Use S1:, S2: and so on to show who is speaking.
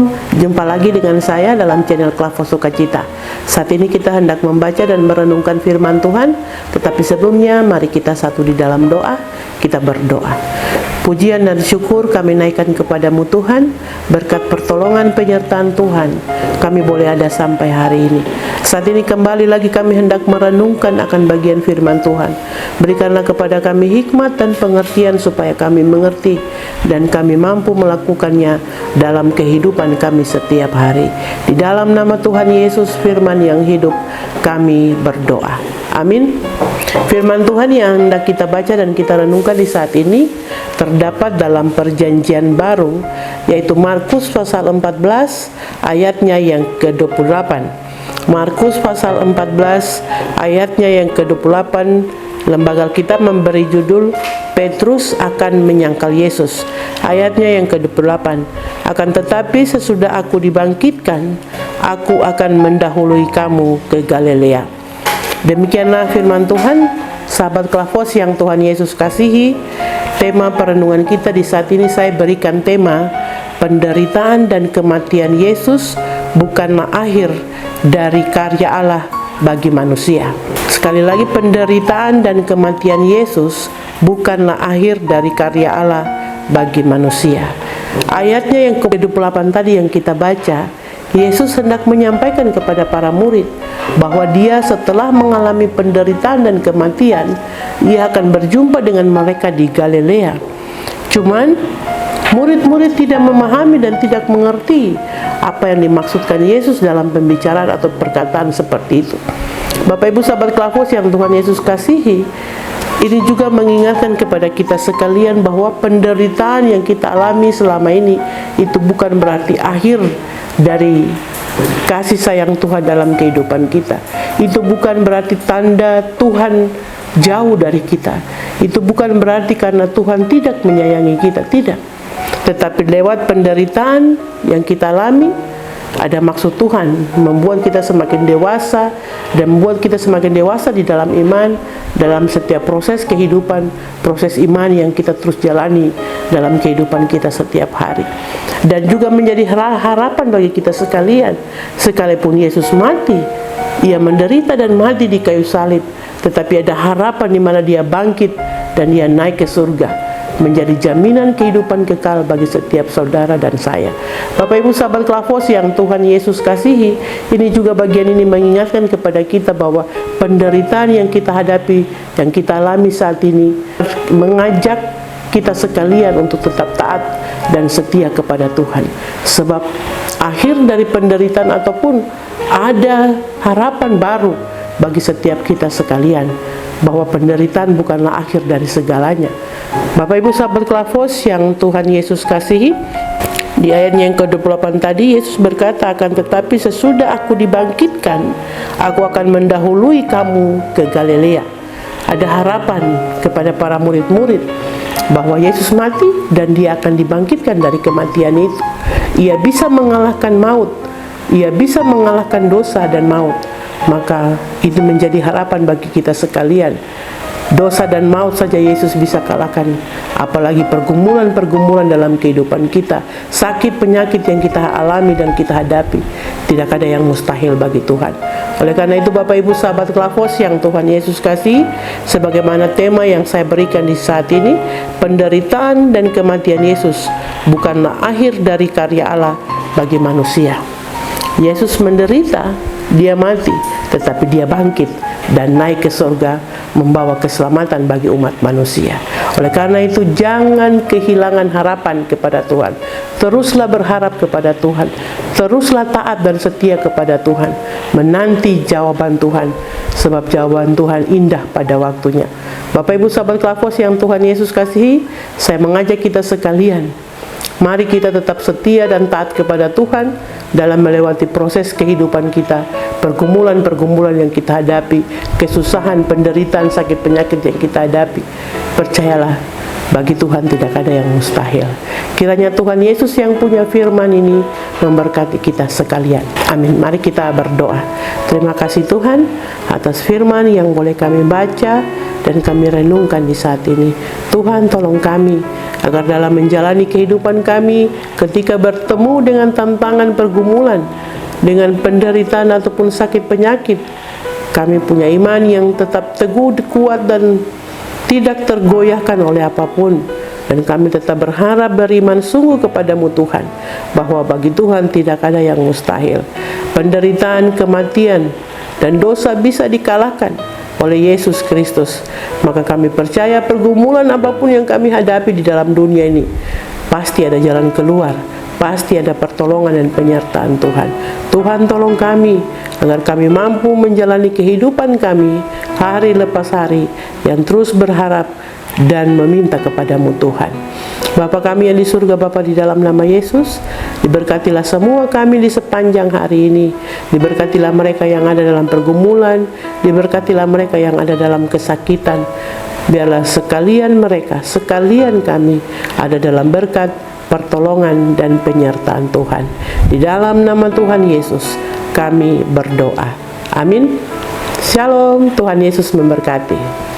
S1: Shalom, jumpa lagi dengan saya dalam channel Klavo Sukacita. Saat ini kita hendak membaca dan merenungkan firman Tuhan, tetapi sebelumnya mari kita satu di dalam doa, kita berdoa. Pujian dan syukur kami naikkan kepadamu Tuhan, berkat pertolongan penyertaan Tuhan, kami boleh ada sampai hari ini. Saat ini kembali lagi kami hendak merenungkan akan bagian firman Tuhan. Berikanlah kepada kami hikmat dan pengertian supaya kami mengerti dan kami mampu melakukannya dalam kehidupan kami setiap hari. Di dalam nama Tuhan Yesus firman yang hidup kami berdoa. Amin. Firman Tuhan yang hendak kita baca dan kita renungkan di saat ini terdapat dalam perjanjian baru, yaitu Markus pasal 14 ayatnya yang ke-28. Markus pasal 14 ayatnya yang ke-28, Lembaga Alkitab memberi judul Petrus akan menyangkal Yesus. Ayatnya yang ke-28, akan tetapi sesudah aku dibangkitkan, aku akan mendahului kamu ke Galilea. Demikianlah firman Tuhan, sahabat Klavos yang Tuhan Yesus kasihi. Tema perenungan kita di saat ini saya berikan tema penderitaan dan kematian Yesus bukanlah akhir dari karya Allah bagi manusia. Sekali lagi, penderitaan dan kematian Yesus bukanlah akhir dari karya Allah bagi manusia. Ayatnya yang ke-28 tadi yang kita baca, Yesus hendak menyampaikan kepada para murid bahwa dia setelah mengalami penderitaan dan kematian, ia akan berjumpa dengan mereka di Galilea. Cuman murid-murid tidak memahami dan tidak mengerti apa yang dimaksudkan Yesus dalam pembicaraan atau perkataan seperti itu. Bapak Ibu sahabat Klavos yang Tuhan Yesus kasihi, ini juga mengingatkan kepada kita sekalian bahwa penderitaan yang kita alami selama ini itu bukan berarti akhir dari kasih sayang Tuhan dalam kehidupan kita. Itu bukan berarti tanda Tuhan jauh dari kita. Itu bukan berarti karena Tuhan tidak menyayangi kita, tidak. Tetapi lewat penderitaan yang kita alami, ada maksud Tuhan membuat kita semakin dewasa dan membuat kita semakin dewasa di dalam iman, dalam setiap proses kehidupan, proses iman yang kita terus jalani dalam kehidupan kita setiap hari. Dan juga menjadi harapan bagi kita sekalian, sekalipun Yesus mati, ia menderita dan mati di kayu salib, tetapi ada harapan di mana dia bangkit dan dia naik ke surga, menjadi jaminan kehidupan kekal bagi setiap saudara dan saya. Bapak Ibu sahabat Klavos yang Tuhan Yesus kasihi, ini juga bagian ini mengingatkan kepada kita bahwa penderitaan yang kita hadapi, yang kita alami saat ini, mengajak kita sekalian untuk tetap taat dan setia kepada Tuhan. Sebab akhir dari penderitaan ataupun ada harapan baru bagi setiap kita sekalian, bahwa penderitaan bukanlah akhir dari segalanya. Bapak Ibu sahabat Klavos yang Tuhan Yesus kasihi, di ayat yang ke-28 tadi Yesus berkata, akan tetapi sesudah aku dibangkitkan, aku akan mendahului kamu ke Galilea. Ada harapan kepada para murid-murid bahwa Yesus mati dan dia akan dibangkitkan dari kematian itu. Ia bisa mengalahkan maut, ia bisa mengalahkan dosa dan maut. Maka itu menjadi harapan bagi kita sekalian. Dosa dan maut saja Yesus bisa kalahkan, apalagi pergumulan-pergumulan dalam kehidupan kita, sakit penyakit yang kita alami dan kita hadapi. Tidak ada yang mustahil bagi Tuhan. Oleh karena itu Bapak Ibu sahabat Klavos yang Tuhan Yesus kasih, sebagaimana tema yang saya berikan di saat ini, penderitaan dan kematian Yesus bukanlah akhir dari karya Allah bagi manusia. Yesus menderita, dia mati, tetapi dia bangkit dan naik ke surga, membawa keselamatan bagi umat manusia. Oleh karena itu jangan kehilangan harapan kepada Tuhan. Teruslah berharap kepada Tuhan, teruslah taat dan setia kepada Tuhan, menanti jawaban Tuhan, sebab jawaban Tuhan indah pada waktunya. Bapak Ibu sahabat Klavos yang Tuhan Yesus kasihi, saya mengajak kita sekalian, mari kita tetap setia dan taat kepada Tuhan dalam melewati proses kehidupan kita, pergumulan-pergumulan yang kita hadapi, kesusahan, penderitaan, sakit penyakit yang kita hadapi. Percayalah, bagi Tuhan tidak ada yang mustahil. Kiranya Tuhan Yesus yang punya firman ini memberkati kita sekalian. Amin. Mari kita berdoa. Terima kasih Tuhan atas firman yang boleh kami baca, dan kami renungkan di saat ini. Tuhan, tolong kami agar dalam menjalani kehidupan kami ketika bertemu dengan tantangan pergumulan, dengan penderitaan ataupun sakit penyakit, kami punya iman yang tetap teguh, kuat, dan tidak tergoyahkan oleh apapun. Dan kami tetap berharap beriman sungguh kepadamu Tuhan, bahwa bagi Tuhan tidak ada yang mustahil. Penderitaan, kematian, dan dosa bisa dikalahkan oleh Yesus Kristus. Maka kami percaya pergumulan apapun yang kami hadapi di dalam dunia ini, pasti ada jalan keluar, pasti ada pertolongan dan penyertaan Tuhan. Tuhan, tolong kami agar kami mampu menjalani kehidupan kami hari lepas hari yang terus berharap dan meminta kepadamu Tuhan. Bapa kami yang di surga, Bapa, di dalam nama Yesus, diberkatilah semua kami di sepanjang hari ini. Diberkatilah mereka yang ada dalam pergumulan, diberkatilah mereka yang ada dalam kesakitan. Biarlah sekalian mereka, sekalian kami ada dalam berkat, pertolongan, dan penyertaan Tuhan. Di dalam nama Tuhan Yesus kami berdoa. Amin. Shalom, Tuhan Yesus memberkati.